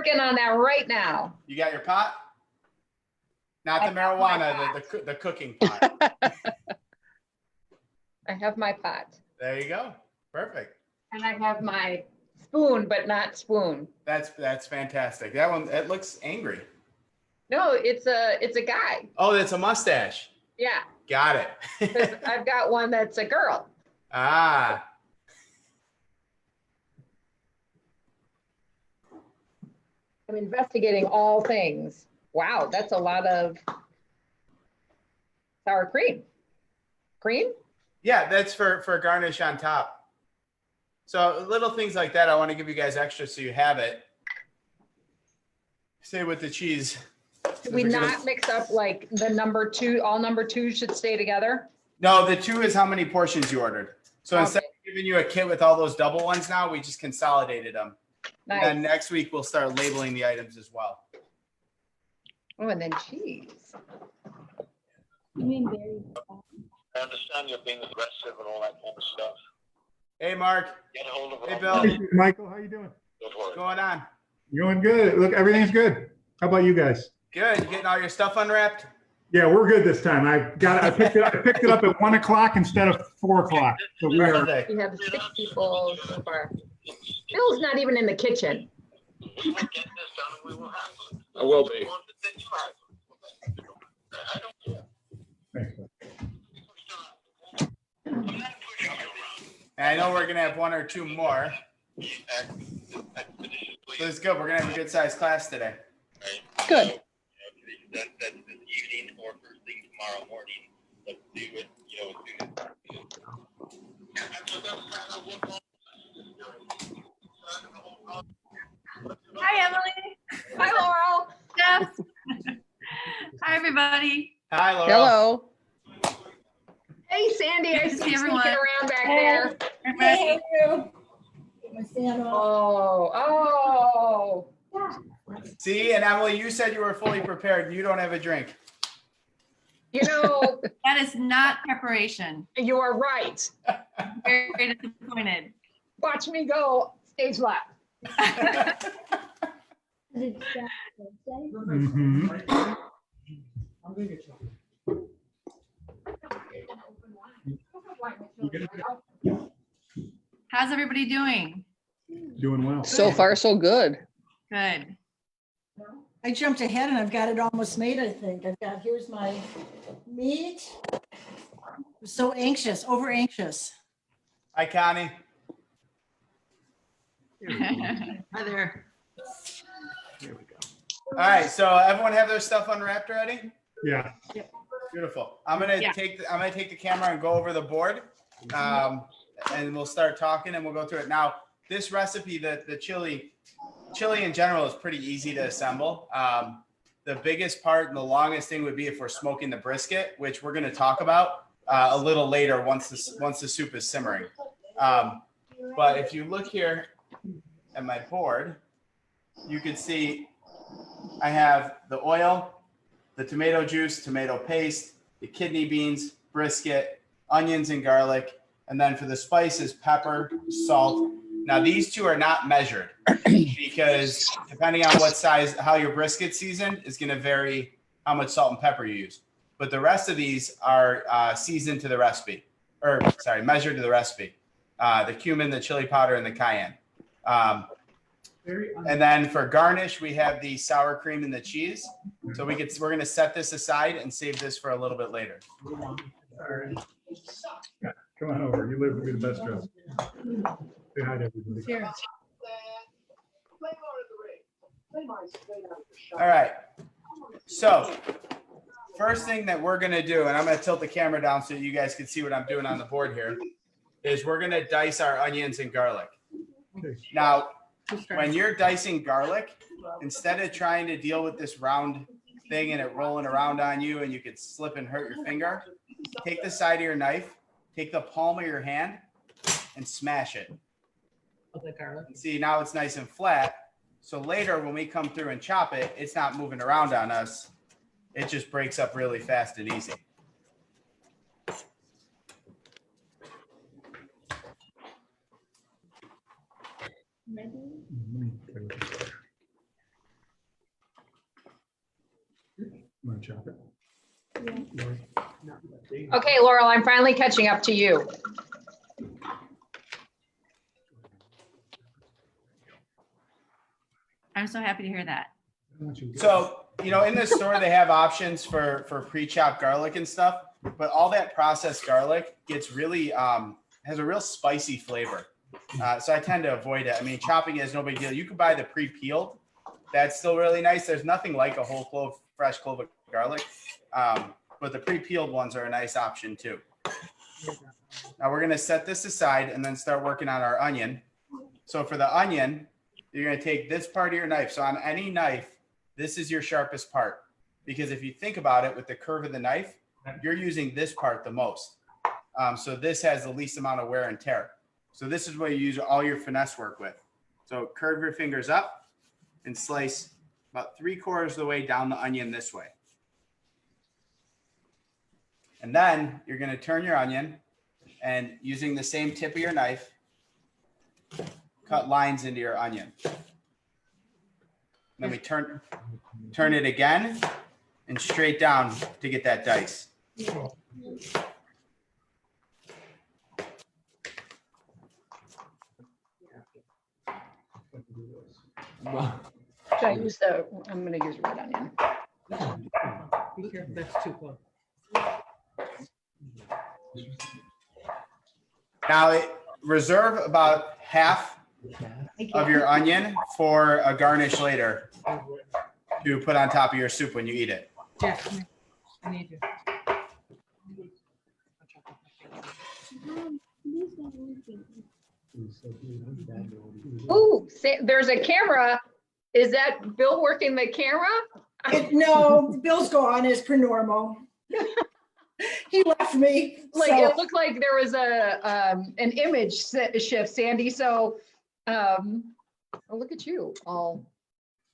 working on that right now. You got your pot? Not the marijuana, the cooking pot. I have my pot. There you go. Perfect. And I have my spoon, but not spoon. That's fantastic. That one, it looks angry. No, it's a guy. Oh, that's a mustache. Yeah. Got it. 'Cause I've got one that's a girl. Ah. I'm investigating all things. Wow, that's a lot of sour cream. Cream? Yeah, that's for garnish on top. So little things like that, I want to give you guys extra so you have it. Say with the cheese. Did we not mix up like the number two, all number twos should stay together? No, the 2 is how many portions you ordered. So instead of giving you a kit with all those double ones now, we just consolidated them. Nice. And then next week we'll start labeling the items as well. Oh, and then cheese. You mean very. I understand you're being aggressive and all that kind of stuff. Hey, Mark. Get a hold of it. Hey, on Bill. Monday. Hey, Michael, how you doing? Don't What's worry. going on? Doing good. Look, everything's good. How about you guys? Good. You getting all your stuff unwrapped? Yeah, we're good this time. I picked it up at 1 o'clock instead of 4 o'clock. So we are. Perfect. We have 6 people so far. Bill's not even in the kitchen. We will get this done and we will have it. I will be. Then you have it. I don't care. Thanks. I'm not pushing you around. And I know we're going to have 1 or 2 more. Expeditiously. So it's good. We're going to have a good sized class today. Right? Good. So, that's this evening or first thing tomorrow morning. Let's do it, as soon as. Hi, Emily. Hi, Laurel. Jeff. Hi, everybody. Hi, Laura. Hello. Hey, Sandy. Good I to see see you sneaking everyone. around back there. Hey, you. Get my stand on. Oh. See, and Emily, you said you were fully prepared. You don't have a drink. You know, That is not preparation. you are right. Very, very disappointed. Watch me go stage left. Mhm. How's everybody doing? Doing well. So far, so good. Good. I jumped ahead and I've got it almost made, I think. Here's my meat. I'm so anxious, over anxious. Hi, Connie. Hi there. There we go. All right. So everyone have their stuff unwrapped already? Yeah. Beautiful. I'm gonna Yeah. take the camera and go over the board, and we'll start talking and we'll go through it. Now, this recipe, the chili in general is pretty easy to assemble. The biggest part and the longest thing would be if we're smoking the brisket, which we're going to talk about a little later once the soup is simmering. But if you look here at my board, you can see I have the oil, the tomato juice, tomato paste, the kidney beans, brisket, onions and garlic, and then for the spices, pepper, salt. Now these 2 are not measured because depending on what size, how your brisket seasoned is going to vary how much salt and pepper you use. But the rest of these are seasoned to the recipe, measured to the recipe. The cumin, the chili powder, and the cayenne. And then for garnish, we have the sour cream and the cheese. So we're going to set this aside and save this for a little bit later. Yeah, come on over. You live with the best dress. Say hi to everybody. Here. All right. So first thing that we're going to do, and I'm going to tilt the camera down so you guys can see what I'm doing on the board here, is we're going to dice our onions and garlic. Okay. Now, when you're dicing garlic, instead of trying to deal with this round thing and it rolling around on you and you could slip and hurt your finger, take the side of your knife, take the palm of your hand and smash it. And see, now it's nice and flat. So later when we come through and chop it, it's not moving around on us. It just breaks up really fast and easy. Want to chop it? Okay, Laurel, I'm finally catching up to you. I'm so happy to hear that. So, you know, in the store, they have options for pre-chopped garlic and stuff, but all that processed garlic gets really, has a real spicy flavor. So I tend to avoid it. I mean, chopping is no big deal. You can buy the pre-peeled. That's still really nice. There's nothing like a whole clove, fresh clove of garlic. But the pre-peeled ones are a nice option too. Now we're gonna set this aside and then start working on our onion. So for the onion, you're gonna take this part of your knife. So on any knife, this is your sharpest part. Because if you think about it with the curve of the knife, you're using this part the most. So this has the least amount of wear and tear. So this is what you use all your finesse work with. So curve your fingers up and slice about 3/4 of the way down the onion this way. And then you're going to turn your onion and using the same tip of your knife, cut lines into your onion. Then we turn it again and straight down to get that dice. Should I use the, I'm gonna use red onion. Be careful, that's too close. Now reserve about half of your onion for a garnish later to put on top of your soup when you eat it. Jack, come here. I need you. Ooh, there's a camera. Is that Bill working the camera? No, Bill's gone as per normal. He left me. Like, so- it looked like there was an image shift, Sandy, so, oh, look at you, all.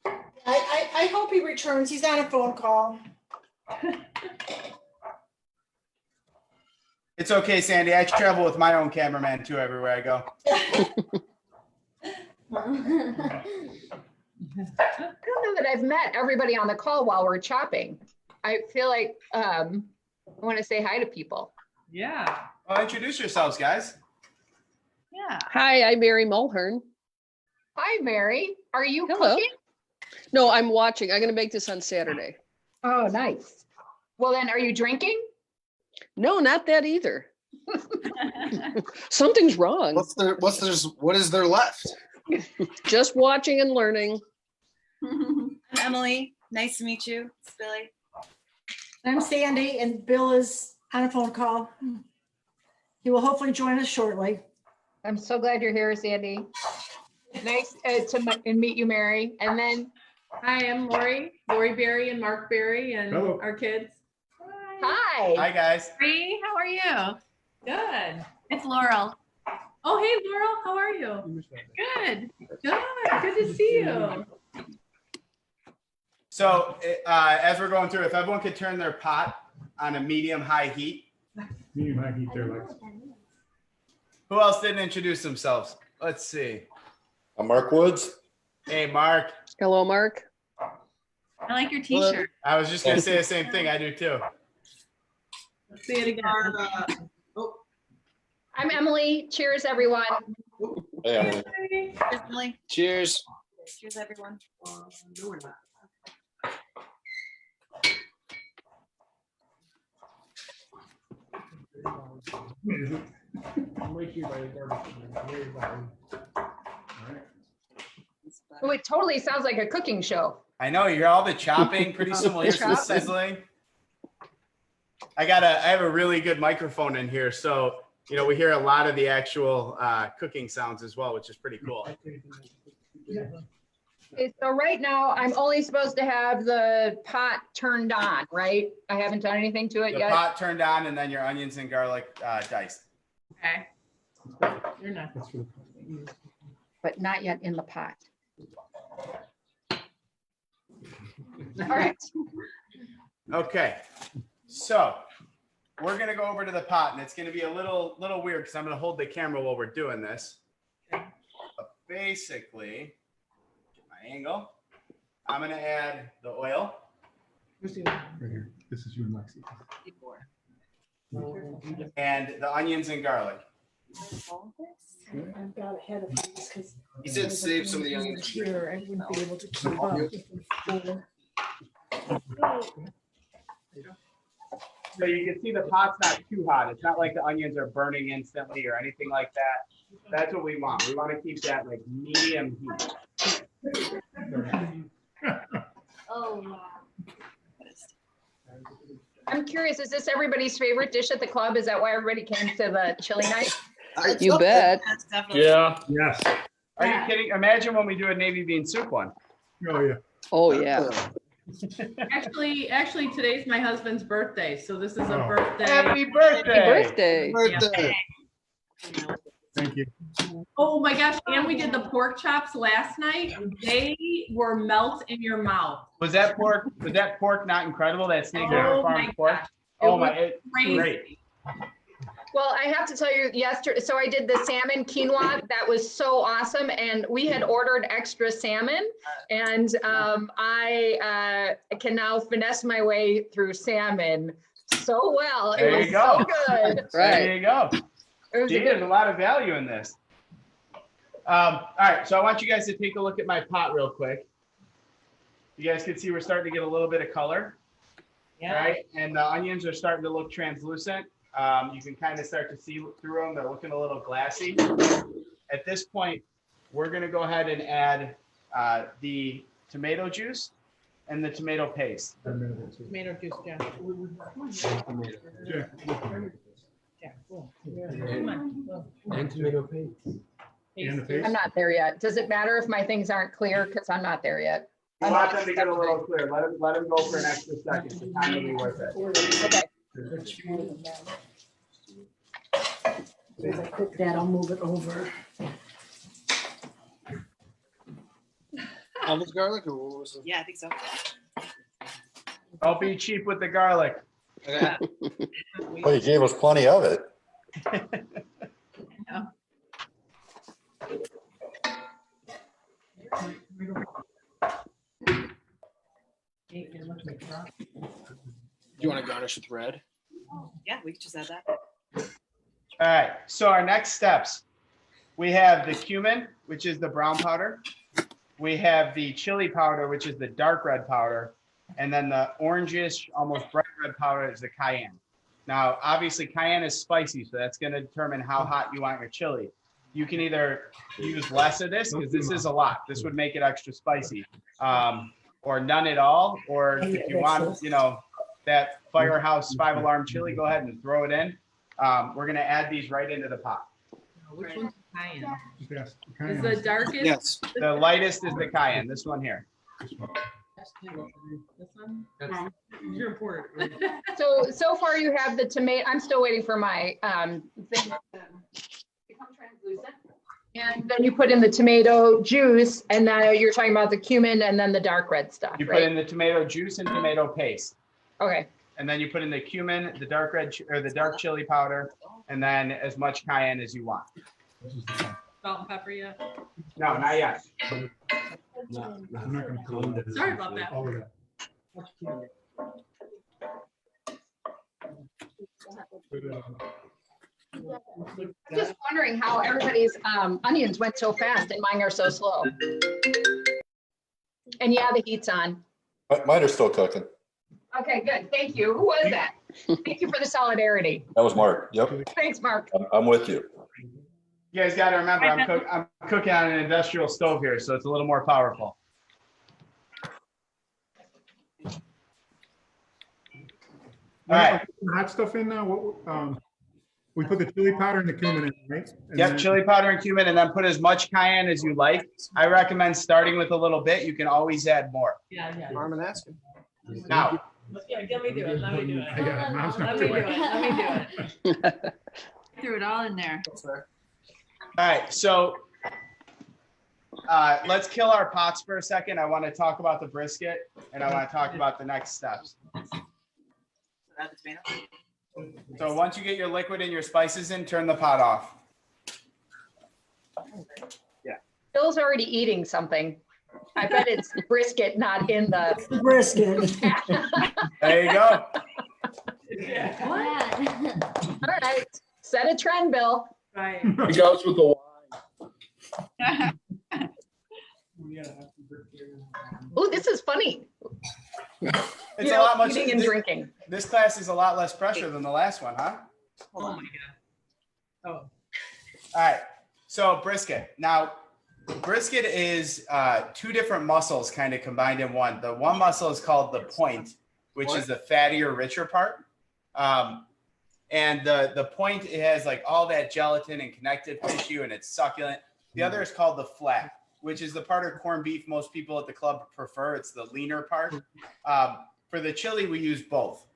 I hope he returns. He's on a phone call. It's okay, Sandy. I travel with my own cameraman too everywhere I go. I don't know that I've met everybody on the call while we're chopping. I feel like, I want to say hi to people. Yeah. Well, introduce yourselves, guys. Yeah. Hi, I'm Mary Mulhern. Hi, Mary. Are you Hello. cooking? No, I'm watching. I'm going to make this on Saturday. Oh, nice. Well, then, are you drinking? No, not that either. Something's wrong. What is there left? Just watching and learning. I'm Emily. Nice to meet you. It's Billy. I'm Sandy and Bill is on a phone call. He will hopefully join us shortly. I'm so glad you're here, Sandy. Nice to meet you, Mary. And then, Hi, I'm Lori Berry and Mark Berry and Hello. our kids. hi. Hi, guys. Bree, how are you? Good. It's Laurel. Oh, hey, Laurel, how are you? Good. Good. Good to see you. So as we're going through, if everyone could turn their pot on a medium-high heat. Me and my heat there, like. Who else didn't introduce themselves? Let's see. I'm Mark Woods. Hey, Mark. Hello, Mark. I like your t-shirt. I was just going to say the same thing. I do too. Let's see it again. I'm Emily. Cheers, everyone. Hey, Emily. Cheers, Emily. Cheers. Cheers, everyone. No, we're not. Oh, it totally sounds like a cooking show. I know you hear all the chopping. Pretty soon we'll hear some sizzling. I have a really good microphone in here, so you know we hear a lot of the actual cooking sounds as well, which is pretty cool. Okay, so right now, I'm only supposed to have the pot turned on, right? I haven't done anything to it The yet. pot turned on, and then your onions and garlic diced. Okay. You're not. But not yet in the pot. All right. Okay, so we're gonna go over to the pot, and it's gonna be a little weird because I'm gonna hold the camera while we're doing this. But basically, get my angle. I'm gonna add the oil. Right here. This is you and Lexi. And the onions and garlic. I've got ahead of these because. He said save some of the onions. Here, I wouldn't be able to keep up. So you can see the pot's not too hot. It's not like the onions are burning instantly or anything like that. That's what we want. We want to keep that like medium heat. Oh, I'm curious, is this everybody's favorite dish at the club? Is that why everybody came to the chili night? You bet. That's definitely. Yeah. Yes. Are you kidding? Imagine when we do a navy bean soup one. Oh, yeah. Oh, yeah. Actually, today's my husband's birthday, so this is a Oh. birthday. Happy Happy birthday. birthday. Thank you. Oh my gosh, and we did the pork chops last night. They were melt in your mouth. Was that pork not incredible? That Snake River Oh Farm my pork? gosh. Oh It my, was it's great. crazy. Well, I have to tell you, yesterday, so I did the salmon quinoa. That was so awesome. And we had ordered extra salmon. And I can now finesse my way through salmon so well. It There was you go. so good. Right. There you go. It was See, a there's good. a lot of value in this. All right, so I want you guys to take a look at my pot real quick. You guys can see we're starting to get a little bit of color. Yeah. Right, and the onions are starting to look translucent. You can kind of start to see through them. They're looking a little glassy. At this point, we're going to go ahead and add the tomato juice and the tomato paste. Tomato juice, John. Yeah. And tomato paste. And the paste? I'm not there yet. Does it matter if my things aren't clear? Because I'm not there yet. You want them to get a little clear. Let them go for an extra second. The time will be worth it. Okay. As I cook that, I'll move it over. Almost garlic or what was it? Yeah, I think so. Don't be cheap with the garlic. Okay. Well, you gave us plenty of it. You want to garnish with red? Yeah, we could just add that. All right, so our next steps, we have the cumin, which is the brown powder. We have the chili powder, which is the dark red powder. And then the orangish, almost bright red powder is the cayenne. Now, obviously cayenne is spicy, so that's gonna determine how hot you want your chili. You can either use less of this, because this is a lot. This would make it extra spicy. Or none at all, or if you want, you know, that Firehouse 5-alarm chili, go ahead and throw it in. We're gonna add these right into the pot. Which one's Cayenne? Just ask. Is the darkest? Yes. The lightest is the cayenne, this one here. This one? You're important. So far you have the tomato, I'm still waiting for my thing to become translucent. And then you put in the tomato juice, and now you're talking about the cumin and then the dark red stuff, You put right? in the tomato juice and tomato paste. Okay, And then you put in the cumin, the dark red, or the dark chili powder, and then as much cayenne as you want. Salt and pepper yet? No, not yet. I'm not gonna put all that. Sorry about that. All of that. I'm just wondering how everybody's onions went so fast and mine are so slow. And yeah, the heat's on. Mine are still cooking. Okay, good, thank you. Who was that? Thank you for the solidarity. That was Mark. Yep, Thanks, Mark. I'm with you. You guys gotta remember, I'm cooking on an industrial stove here, so it's a little more powerful. All right, Hot stuff in now, we put the chili powder and the cumin in, right? And yep, then- chili powder and cumin, and then put as much cayenne as you like. I recommend starting with a little bit. You can always add more. Yeah, yeah. Arm and asking. Now, Yeah, let me do it, let me do I got it. Mom's Let not me doing do it. it, let me do it. Threw it all in there. all right, so let's kill our pots for a second. I want to talk about the brisket, and I want to talk about the next steps. Add the tomato. So once you get your liquid and your spices in, turn the pot off. Bill's already eating something. I bet it's brisket, not in the. Brisket. There you go. All right, set a trend, Bill. Right. It goes with the wine. Oh, this is funny. It's a lot much. Eating and drinking. This class is a lot less pressure than the last one, huh? Oh my God. All right. So brisket. Now, brisket is two different muscles kind of combined in one. The one muscle is called the point, which is the fattier, richer part. And the point, it has like all that gelatin and connective tissue, and it's succulent. The other is called the flat, which is the part of corned beef most people at the club prefer. It's the leaner part. For the chili, we use both.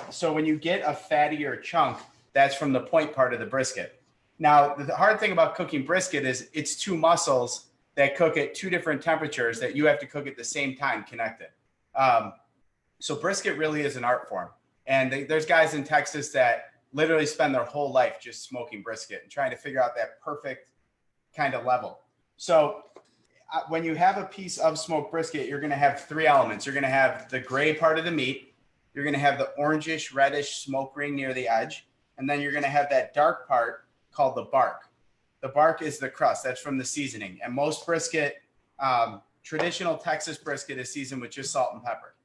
So when you get a fattier chunk, that's from the point part of the brisket. Now, the hard thing about cooking brisket is it's two muscles that cook at two different temperatures that you have to cook at the same time connected. So brisket really is an art form. And there's guys in Texas that literally spend their whole life just smoking brisket and trying to figure out that perfect kind of level. So when you have a piece of smoked brisket, you're going to have three elements. You're going to have the gray part of the meat. You're going to have the orangish, reddish smoke ring near the edge. And then you're going to have that dark part called the bark. The bark is the crust. That's from the seasoning. And most brisket, traditional Texas brisket is seasoned with just salt and pepper.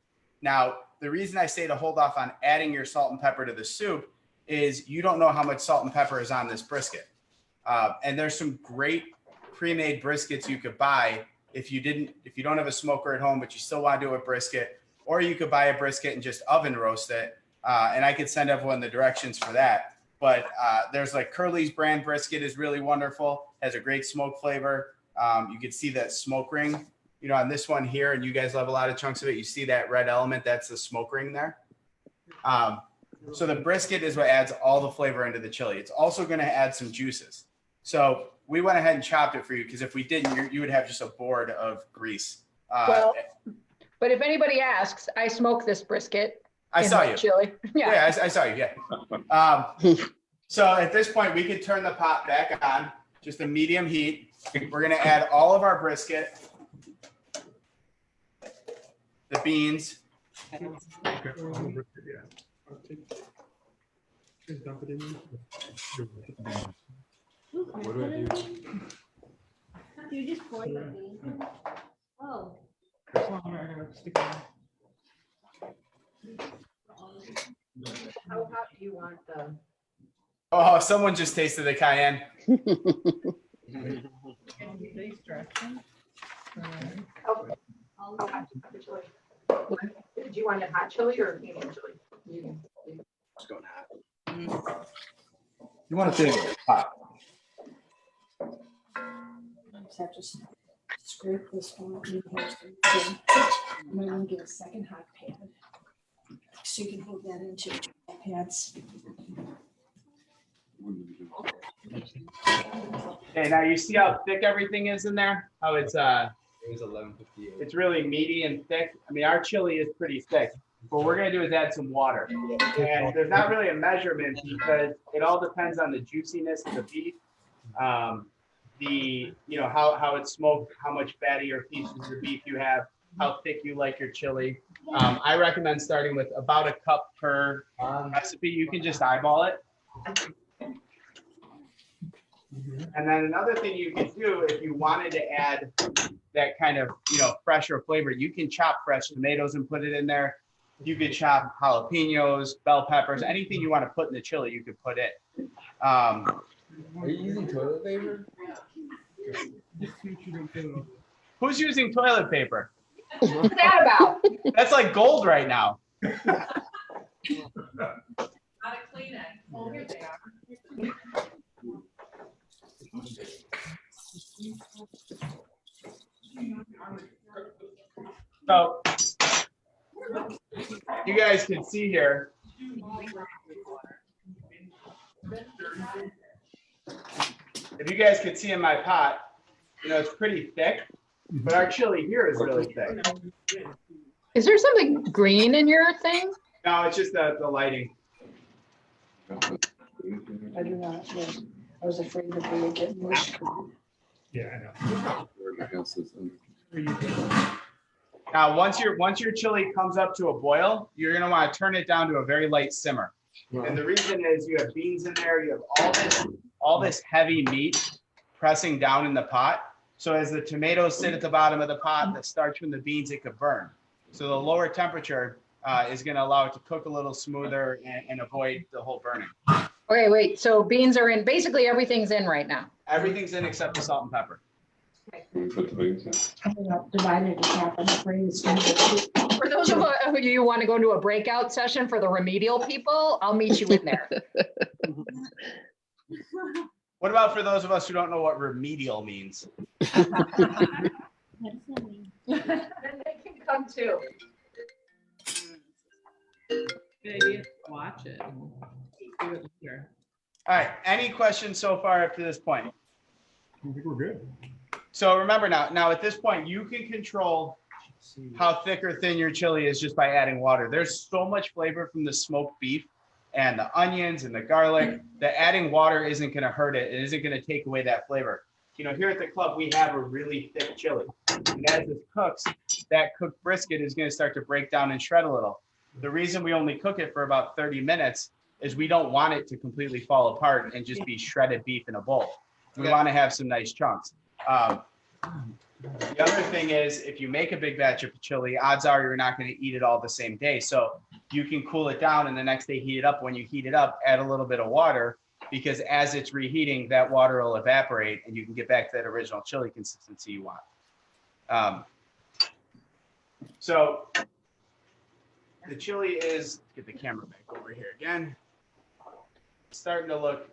Now, the reason I say to hold off on adding your salt and pepper to the soup is you don't know how much salt and pepper is on this brisket. And there's some great pre-made briskets you could buy if you don't have a smoker at home, but you still want to do a brisket, or you could buy a brisket and just oven roast it. And I could send everyone the directions for that. But there's like Curly's brand brisket is really wonderful, has a great smoke flavor. You can see that smoke ring, on this one here, and you guys love a lot of chunks of it. You see that red element, that's the smoke ring there. So the brisket is what adds all the flavor into the chili. It's also going to add some juices. So we went ahead and chopped it for you because if we didn't, you would have just a board of grease. Well, but if anybody asks, I smoke this brisket. I saw you. Chili. Yeah, I saw you. Yeah. So at this point, we could turn the pot back on, just a medium heat. We're going to add all of our brisket, the beans. What do I do? You just boil the beans. Oh. How hot do you want the? Oh, someone just tasted the Cayenne. Do you want a hot chili or medium chili? Medium. It's going hot. You want to take hot. Just have to scrape this one. I'm going to get a second hot pad. So you can hold that into pads. Okay, now you see how thick everything is in there? How it's it was 11:58. It's really meaty and thick. I mean, our chili is pretty thick. What we're gonna do is add some water. And there's not really a measurement because it all depends on the juiciness of the beef. How it's smoked, how much fattier pieces of beef you have, how thick you like your chili. I recommend starting with about a cup per recipe. You can just eyeball it. And then another thing you can do if you wanted to add that kind of, fresher flavor, you can chop fresh tomatoes and put it in there. You could chop jalapenos, bell peppers, anything you want to put in the chili, you could put in. Are you using toilet paper? Who's using toilet paper? What's that about? That's like gold right now. Not a Kleenex. Oh, here they are. So you guys can see here. If you guys can see in my pot, it's pretty thick, but our chili here is really thick. Is there something green in your thing? No, it's just the lighting. I do not. I was afraid that we would get mushed. Yeah, I know. Now, once your chili comes up to a boil, you're gonna want to turn it down to a very light simmer. And the reason is you have beans in there, you have all this heavy meat pressing down in the pot. So as the tomatoes sit at the bottom of the pot, the starch from the beans, it could burn. So the lower temperature is gonna allow it to cook a little smoother and avoid the whole burning. Okay, wait, so beans are in, basically everything's in right now. Everything's in except the salt and pepper. Put the beans in. I'm gonna divide it in half. I'm afraid it's gonna be. For those of you who want to go into a breakout session for the remedial people, I'll meet you in there. What about for those of us who don't know what remedial means? What does that mean? Then they can come too. Good idea. Watch it. Do it later. All right, any questions so far up to this point? I think we're good. So remember now at this point, you can control how thick or thin your chili is just by adding water. There's so much flavor from the smoked beef and the onions and the garlic that adding water isn't going to hurt it. It isn't going to take away that flavor. You know, here at the club, we have a really thick chili. And as this cooks, that cooked brisket is going to start to break down and shred a little. The reason we only cook it for about 30 minutes is we don't want it to completely fall apart and just be shredded beef in a bowl. We want to have some nice chunks. The other thing is, if you make a big batch of chili, odds are you're not going to eat it all the same day. So you can cool it down and the next day heat it up. When you heat it up, add a little bit of water, because as it's reheating, that water will evaporate and you can get back to that original chili consistency you want. So the chili is, get the camera back over here again. It's starting to look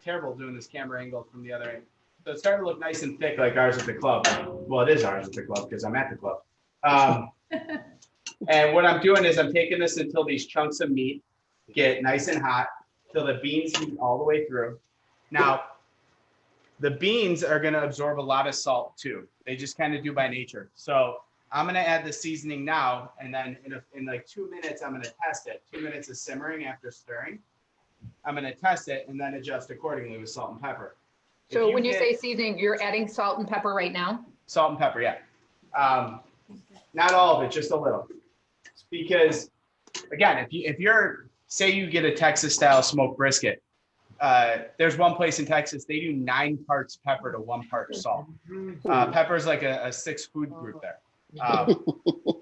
terrible doing this camera angle from the other end. So it's starting to look nice and thick like ours at the club. Well, it is ours at the club because I'm at the club. And what I'm doing is I'm taking this until these chunks of meat get nice and hot, till the beans heat all the way through. Now, the beans are going to absorb a lot of salt too. They just kind of do by nature. So I'm going to add the seasoning now, and then in like 2 minutes, I'm going to test it. 2 minutes of simmering after stirring. I'm going to test it and then adjust accordingly with salt and pepper. So when you say seasoning, you're adding salt and pepper right now? Salt and pepper, yeah. Not all of it, just a little. Because again, if you're, say you get a Texas style smoked brisket, there's one place in Texas, they do 9 parts pepper to 1 part salt. Pepper is like a 6 food group there.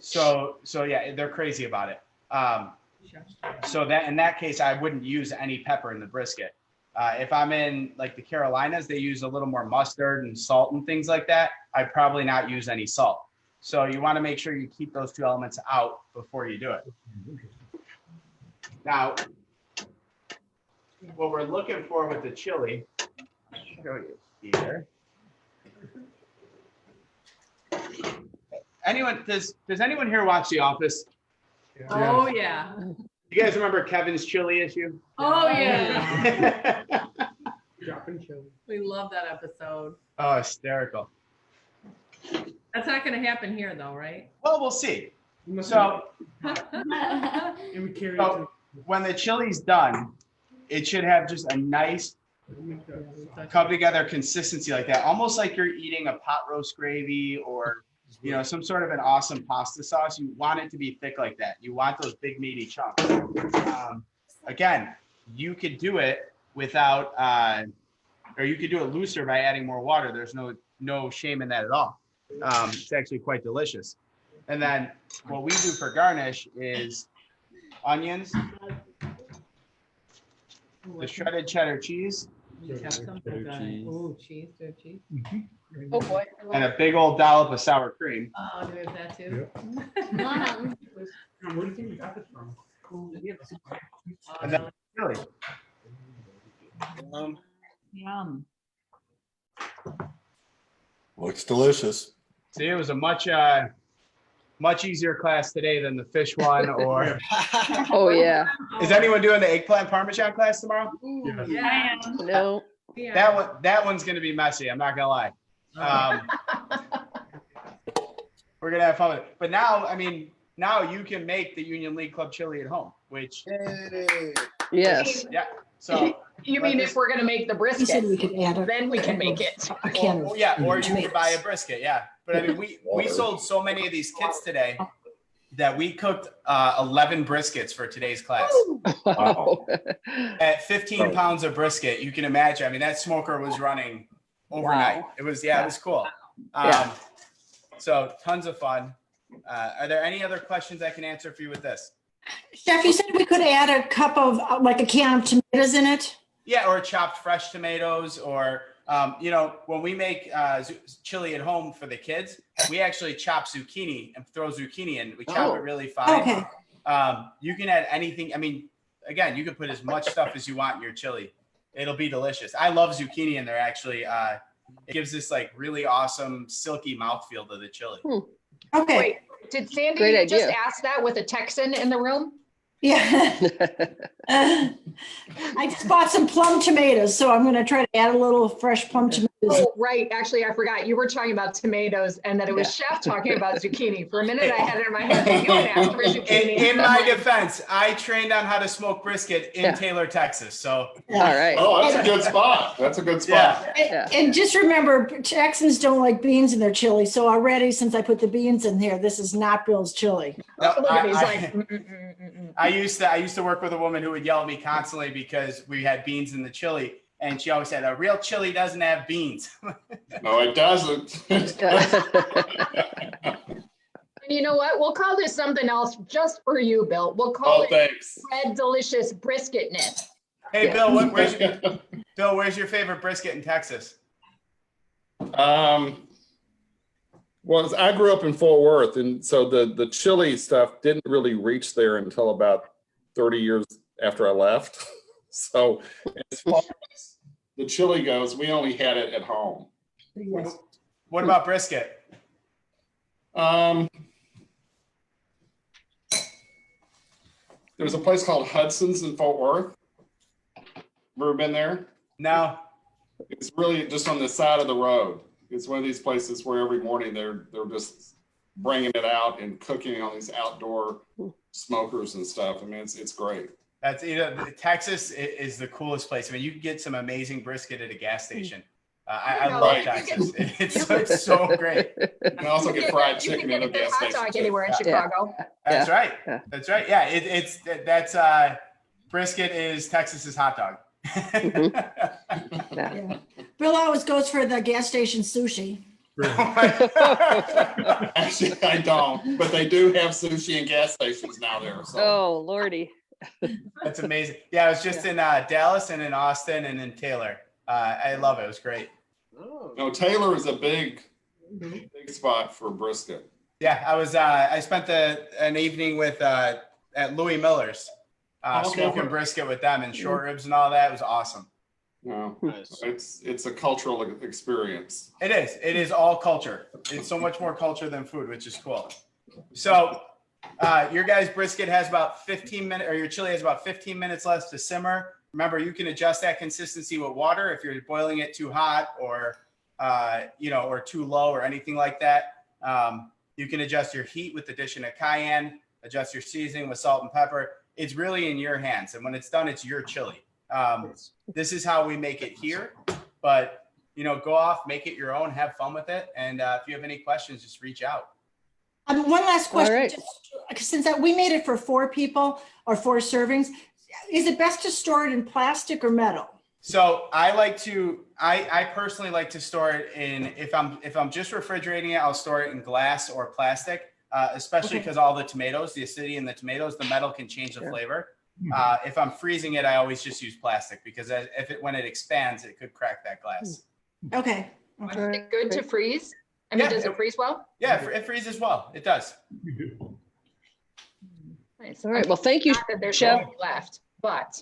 So yeah, they're crazy about it. So that in that case, I wouldn't use any pepper in the brisket. If I'm in like the Carolinas, they use a little more mustard and salt and things like that. I'd probably not use any salt. So you want to make sure you keep those 2 elements out before you do it. Now, what we're looking for with the chili, I'll show you here. Does anyone here watch The Office? Oh, yeah. You guys remember Kevin's chili issue? Oh, yeah. Dropping chili. We love that episode. Oh, hysterical. That's not going to happen here, though, right? Well, we'll see. So It would carry when the chili's done, it should have just a nice come together consistency like that, almost like you're eating a pot roast gravy or some sort of an awesome pasta sauce. You want it to be thick like that. You want those big meaty chunks. Again, you could do it without, or you could do it looser by adding more water. There's no shame in that at all. It's actually quite delicious. And then what we do for garnish is onions, the shredded cheddar cheese, Oh, cheese, cheese. Oh, boy. and a big old dollop of sour cream. Oh, do we have that too? Mom. Where do you think you got this from? And then chili. Yum. Looks delicious. See, it was a much easier class today than the fish one. Or Oh, yeah. is anyone doing the eggplant parmesan class tomorrow? Yeah. No. Yeah. That one's gonna be messy. I'm not gonna lie. We're gonna have fun with it. But now you can make the Union League Club chili at home, which Yes. yeah. So You mean if we're gonna make the He said we brisket, could add then we can make it. a can Or, of yeah, or you could tomatoes. buy a brisket, yeah. But I mean, we sold so many of these kits today that we cooked 11 briskets for today's class. Wow. At 15 pounds of brisket, you can imagine. I mean, that smoker was running overnight. Wow. It was, it was cool. Yeah. So tons of fun. Are there any other questions I can answer for you with this? Chef, you said we could add a cup of, like a can of tomatoes in it? Yeah, or chopped fresh tomatoes, or you know, when we make chili at home for the kids, we actually chop zucchini and throw zucchini in. We chop it really fine. Okay. You can add anything. I mean, again, you can put as much stuff as you want in your chili. It'll be delicious. I love zucchini in there, actually. It gives this like really awesome silky mouthfeel to the chili. Okay. Wait, did Sandy Great just idea. ask that with a Texan in the room? Yeah. I just bought some plum tomatoes, so I'm gonna try to add a little fresh plum tomatoes. Oh, right. Actually, I forgot. You were talking about tomatoes and that it was Chef talking about zucchini. For a minute, I had it in my head that you had asked for zucchini. In my defense, I trained on how to smoke brisket in Taylor, Texas. So All right. Oh, that's a good spot. That's a good spot. And just remember, Texans don't like beans in their chili, so already since I put the beans in here, this is not Bill's chili. no, Look at me, he's like, I used to work with a woman who would yell at me constantly because we had beans in the chili, and she always said, "A real chili doesn't have beans." No, it doesn't. you know what? We'll call this something else just for you, Bill. We'll call Oh, it thanks. Red Delicious Brisketness. Hey, Yeah. Bill, where's your favorite brisket in Texas? Well, I grew up in Fort Worth, and so the chili stuff didn't really reach there until about 30 years after I left. So as far as the chili goes, we only had it at home. What about brisket? There's a place called Hudson's in Fort Worth. Ever been there? No. It's really just on the side of the road. It's one of these places where every morning they're just bringing it out and cooking on these outdoor smokers and stuff. I mean, it's great. That's, you know, Texas is the coolest place. I mean, you can get some amazing brisket at a gas station. I love Right. Texas. It's so great. You can also get fried You can chicken get at a a good gas hot station. dog too. anywhere in Yeah. Chicago. That's right. Yeah. That's right. Yeah, that's brisket is Texas's hot dog. Yeah. Bill always goes for the gas station sushi. Actually, I don't, but they do have sushi and gas stations now there. So. Oh, Lordy. That's amazing. Yeah, I was just in Dallas and in Austin and in Taylor. I love it. It was great. No, Taylor is a big spot for brisket. Yeah, I spent an evening with at Louis Miller's, smoking brisket with them and short ribs and all that. It was awesome. No, it's a cultural experience. It is. It is all culture. It's so much more culture than food, which is cool. So your guys' brisket has about 15 minutes, or your chili has about 15 minutes left to simmer. Remember, you can adjust that consistency with water if you're boiling it too hot or, or too low or anything like that. You can adjust your heat with the addition of cayenne, adjust your seasoning with salt and pepper. It's really in your hands. And when it's done, it's your chili. This is how we make it here, but go off, make it your own, have fun with it. And if you have any questions, just reach out. One last question, right. since we made it for 4 people or 4 servings, is it best to store it in plastic or metal? So I personally like to store it in, if I'm just refrigerating it, I'll store it in glass or plastic, especially because all the tomatoes, the acidity in the tomatoes, the metal can change the flavor. If I'm freezing it, I always just use plastic because when it expands, it could crack that glass. Okay. Is it good to freeze? I mean, does it freeze well? Yeah, it freezes well. It does. Nice. All right. Well, thank you, Not that there's Chef. any left, but